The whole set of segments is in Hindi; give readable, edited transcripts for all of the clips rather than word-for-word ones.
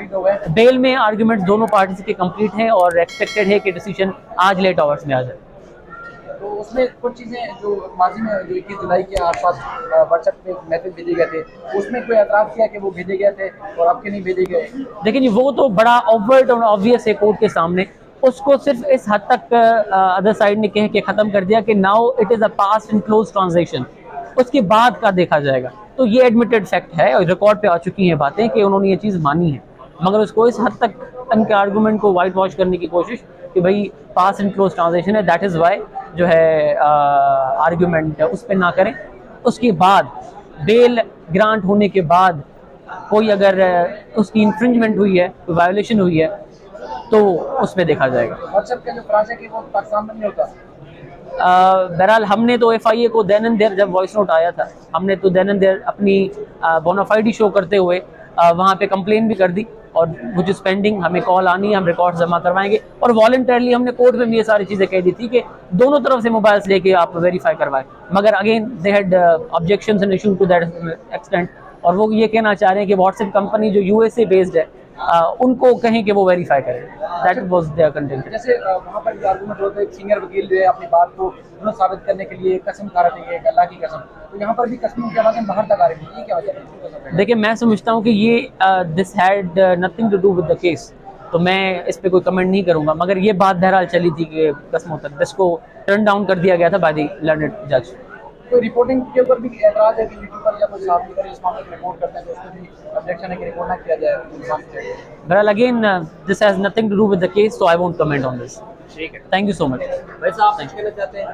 कंप्लीट हो गए? बेल में आर्ग्यूमेंट्स दोनों पार्टीज के कंप्लीट हैं और एक्सपेक्टेड है कि डिसीजन आज लेट आवर्स में आ जाए। तो उसमें कुछ चीज़ें जो माजी में जो 21 जुलाई के आसपास व्हाट्सएप पे मैसेज भेजे गए थे, उसमें कोई एतराज़ किया कि वो भेजे गए थे और आपके नहीं भेजे गए? लेकिन वो तो बड़ा ऑब्वियस और ऑब्वियस है कोर्ट के सामने, उसको सिर्फ इस हद तक अदर साइड ने कह के ख़त्म कर दिया कि now it is a past and close transaction, उसके बाद का देखा जाएगा। तो ये एडमिटेड फैक्ट है और रिकॉर्ड पे आ चुकी हैं बातें कि उन्होंने ये चीज़ मानी है, मगर उसको इस हद तक उनके आर्गूमेंट को वाइट वॉश करने की कोशिश कि भाई पास एंड क्लोज ट्रांजेक्शन है, दैट इज़ वाई जो है आर्गूमेंट उस पर ना करें। उसके बाद बेल ग्रांट होने के बाद कोई अगर उसकी इन्फ्रिंजमेंट हुई है, कोई वायोलेशन हुई है, तो उस पर देखा जाएगा। व्हाट्सएप का जो फ्रांस है कि वो पाकिस्तान में नहीं होता? बहरहाल हमने तो FIA को देन एंड देयर, जब वॉइस नोट आया था, हमने तो देन एंड देयर अपनी बोनाफाइडी शो करते हुए वहाँ पे कंप्लेन भी कर दी और कुछ पेंडिंग, हमें कॉल आनी है, हम रिकॉर्ड जमा करवाएंगे। और वॉलंटरली हमने कोर्ट में भी ये सारी चीज़ें कह दी थी कि दोनों तरफ से मोबाइल्स लेके आप वेरीफाई करवाएं, मगर again they had objections and issue to that extent. और वो ये कहना चाह रहे हैं कि व्हाट्सएप कंपनी जो USA बेस्ड है उनको कहें कि वो वेरीफाई करें, दैट वाज देयर कंटेंट। जैसे वहाँ पर भी आर्गूमेंट होता है, एक सीनियर वकील जो है अपनी बात को साबित करने के लिए कसम खा रहे थे, अल्लाह की कसम, तो यहाँ पर भी कसम की आवाज़ें बाहर तक आ रही थी, ये क्या वजह है? देखिए, मैं समझता हूँ कि ये this had nothing to do with the case, तो मैं इस पे कोई कमेंट नहीं करूँगा, मगर ये बात बहरहाल चली थी कि कसमों तक, जिसको टर्न डाउन कर दिया गया था बाय द लर्नेड जज। कोई रिपोर्टिंग के ऊपर भी एतराज़ है कि यूट्यूबर या कोई साहब अगर इस मामले में रिपोर्ट करते हैं तो उसको भी ऑब्जेक्शन है कि रिपोर्ट ना किया जाए? बहरहाल again this has nothing to do with the case, so I won't comment on this. ठीक है, थैंक यू सो मच भाई साहब, कुछ कहना चाहते हैं?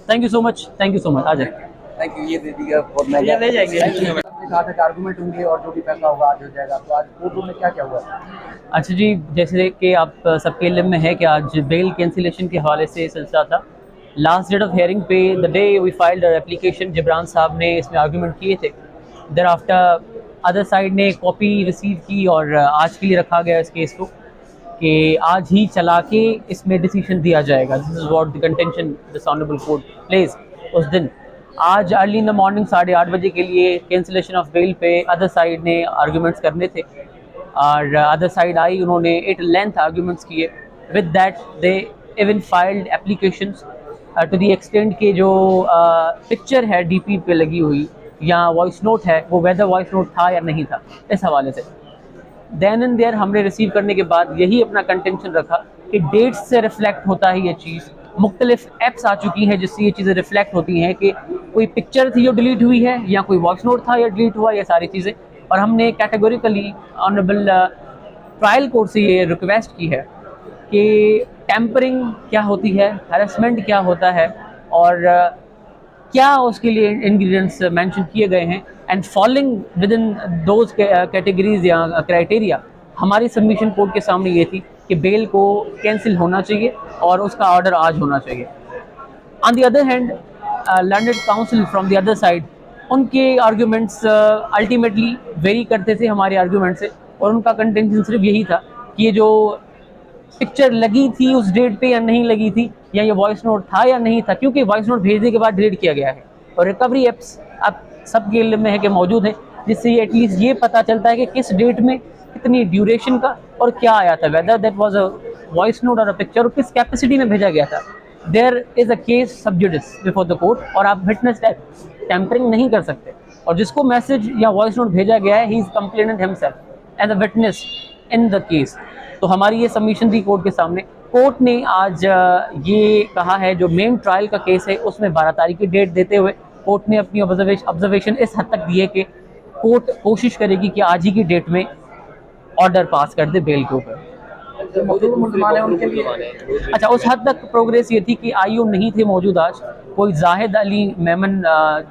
Thank you so much, thank you so much. आ जाए, थैंक यू, ये दे दिया, बहुत महंगा ले जाएंगे। कहा था कि आर्गूमेंट होंगे और जो भी फैसला होगा आज हो जाएगा, तो आज कोर्ट में क्या क्या हुआ? अच्छा जी, जैसे कि आप सबके इल्म में है कि आज बेल कैंसिलेशन के हवाले से सिलसिला था। लास्ट डेट ऑफ हेयरिंग पे the day we filed our application, Jibran sahab ने इसमें आर्गूमेंट किए थे। देर आफ्टर अदर साइड ने कॉपी रिसीव की और आज के लिए रखा गया इस केस को कि आज ही चला के इसमें डिसीजन दिया जाएगा। This is what the contention this honourable court place उस दिन। आज अर्ली इन द मॉर्निंग 8:30 बजे के लिए कैंसिलेशन ऑफ बेल पे अदर साइड ने आर्गूमेंट्स करने थे और अदर साइड आई, उन्होंने 8 लेंथ आर्गूमेंट्स किए। With that they even filed applications to the extent के जो पिक्चर है DP पे लगी हुई या वॉइस नोट है, वो वेदर वॉइस नोट था या नहीं था, इस हवाले से देन एंड देयर हमने रिसीव करने के बाद यही अपना कंटेंशन रखा कि डेट्स से रिफ्लेक्ट होता है ये चीज़। मुख्तलिफ ऐप्स आ चुकी हैं जिससे ये चीज़ें रिफ्लेक्ट होती हैं कि कोई पिक्चर थी जो डिलीट हुई है या कोई वॉइस नोट था या डिलीट हुआ, ये सारी चीज़ें। और हमने कैटेगोरिकली ऑनरेबल ट्रायल कोर्ट से ये रिक्वेस्ट की है कि टेम्परिंग क्या होती है, हैरेसमेंट क्या होता है और क्या उसके लिए इंग्रेडिएंट्स मेंशन किए गए हैं, and following with in those categories या क्राइटेरिया। हमारी सबमिशन कोर्ट के सामने ये थी कि बेल को कैंसिल होना चाहिए और उसका ऑर्डर आज होना चाहिए। On the other hand learned council from the other side, उनके आर्ग्यूमेंट्स अल्टीमेटली वेरी करते थे हमारे आर्ग्यूमेंट से, और उनका कंटेंशन सिर्फ यही था कि ये जो पिक्चर लगी थी उस डेट पे या नहीं लगी थी, या ये वॉइस नोट था या नहीं था, क्योंकि वॉइस नोट भेजने के बाद डिलीट किया गया है और रिकवरी एप्स अब सबके इल्म में है कि मौजूद है, जिससे ये एटलीस्ट ये पता चलता है कि किस डेट में कितनी ड्यूरेशन का और क्या आया था, whether that was a voice note और अ पिक्चर, और किस कैपेसिटी में भेजा गया था। देयर इज़ अ केस सब जुडिस बिफोर द कोर्ट, और आप विटनेस टैम्परिंग नहीं कर सकते, और जिसको मैसेज या वॉइस नोट भेजा गया है he is complainant himself as a witness in the case. तो हमारी ये सबमिशन थी कोर्ट के सामने। कोर्ट ने आज ये कहा है, जो मेन ट्रायल का केस है उसमें 12 तारीख की डेट देते हुए कोर्ट ने अपनी ऑब्जर्वेशन इस हद तक दी है कि कोर्ट कोशिश करेगी कि आज ही की डेट में ऑर्डर पास कर दे बेल के ऊपर। अच्छा, उस हद तक प्रोग्रेस ये थी कि IO नहीं थे मौजूद आज। कोई जाहिद अली मेमन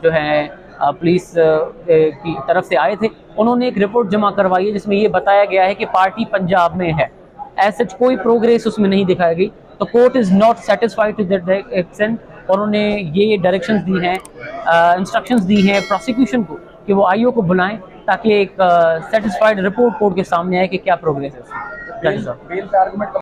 जो है पुलिस की तरफ से आए थे, उन्होंने एक रिपोर्ट जमा करवाई है जिसमें ये बताया गया है कि पार्टी पंजाब में है। एज सच कोई प्रोग्रेस उसमें नहीं दिखाई गई, तो court is not satisfied to that extent, और उन्होंने ये डायरेक्शंस दी हैं, इंस्ट्रक्शंस दी हैं प्रोसिक्यूशन को कि वो IO को बुलाएं ताकि एक सेटिस्फाइड रिपोर्ट कोर्ट के सामने आए कि क्या प्रोग्रेस है उसमें।